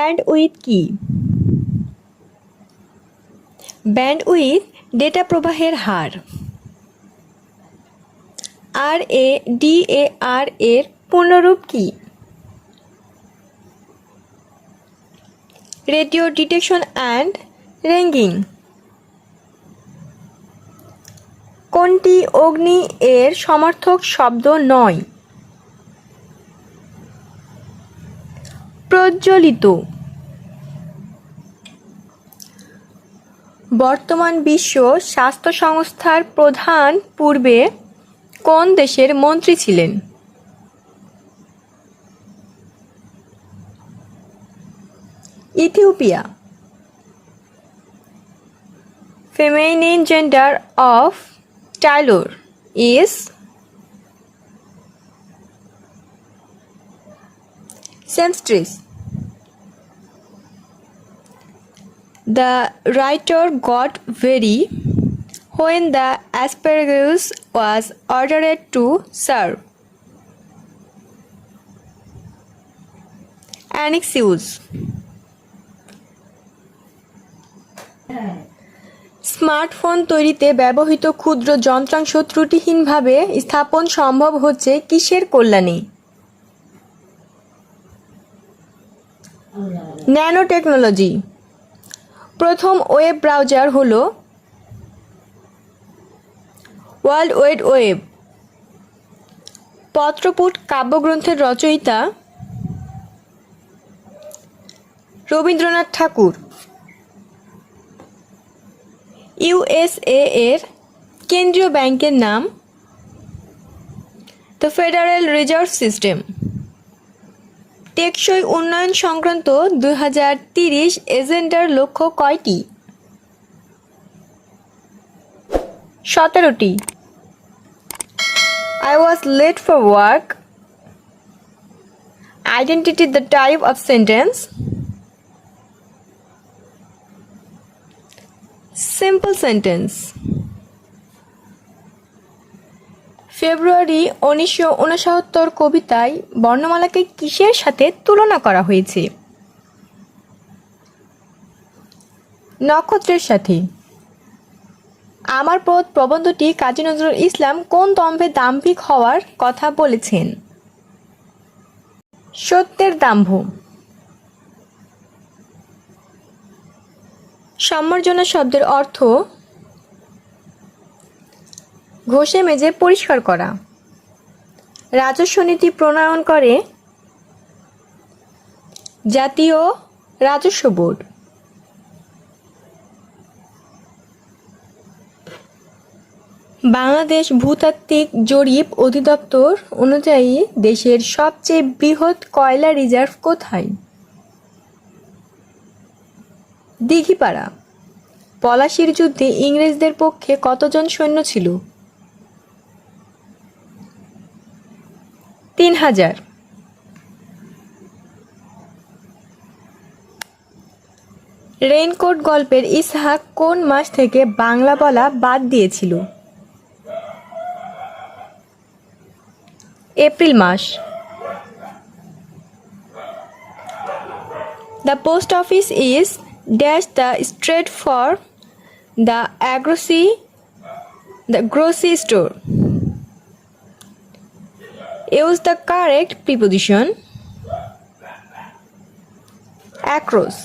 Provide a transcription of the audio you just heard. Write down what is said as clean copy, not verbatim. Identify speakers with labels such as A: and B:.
A: Bandwidth কি? Bandwidth data প্রবাহের হার। RADAR এর পূর্ণরূপ কি? Radio detection and ringing. কোনটি অগ্নি এর সমার্থক শব্দ নয়? প্রজ্বলিত। বর্তমান বিশ্ব স্বাস্থ্য সংস্থার প্রধান পূর্বে কোন দেশের মন্ত্রী ছিলেন? Ethiopia. Feminine gender of Taylor is seamstress. The writer got weary when the asparagus was ordered to serve. Anxious. Smartphone তৈরিতে ব্যবহৃত ক্ষুদ্র যন্ত্রাংশ ত্রুটিহীনভাবে স্থাপন সম্ভব হচ্ছে কিসের কল্যাণে? Nano technology. প্রথম ওয়েব ব্রাউজার হল ওয়ার্ল্ড ওয়াইড ওয়েব। পত্রপুট কাব্যগ্রন্থের রচয়িতা রবীন্দ্রনাথ ঠাকুর। USA এর কেন্দ্রীয় ব্যাংকের নাম দ্য ফেডারেল রিজার্ভ সিস্টেম। টেকসই উন্নয়ন সংক্রান্ত 2030 এজেন্ডার লক্ষ্য কয়টি? 17টি। I was late for work. Identity the type of sentence. Simple sentence. ফেব্রুয়ারি 1969 কবিতায় বর্ণমালাকে কিসের সাথে তুলনা করা হয়েছে? নক্ষত্রের সাথে। আমার পথ প্রবন্ধটি কাজী নজরুল ইসলাম কোন দম্ভে দাম্ভিক হওয়ার কথা বলেছেন? সত্যের দাম্ভ। সম্মার্জনা শব্দের অর্থ ঘষে মেজে পরিষ্কার করা। রাজস্ব নীতি প্রণয়ন করে জাতীয় রাজস্ব বোর্ড। বাংলাদেশ ভূতাত্ত্বিক জরিপ অধিদপ্তর অনুযায়ী দেশের সবচেয়ে বৃহৎ কয়লা রিজার্ভ কোথায়? দিঘিপাড়া। পলাশীর যুদ্ধে ইংরেজদের পক্ষে কতজন সৈন্য ছিল? 3000। রেইনকোট গল্পের ইসহাক কোন মাস থেকে বাংলা বলা বাদ দিয়েছিল? এপ্রিল মাস। The post office is dash the street for the grocery store. Use the correct preposition across.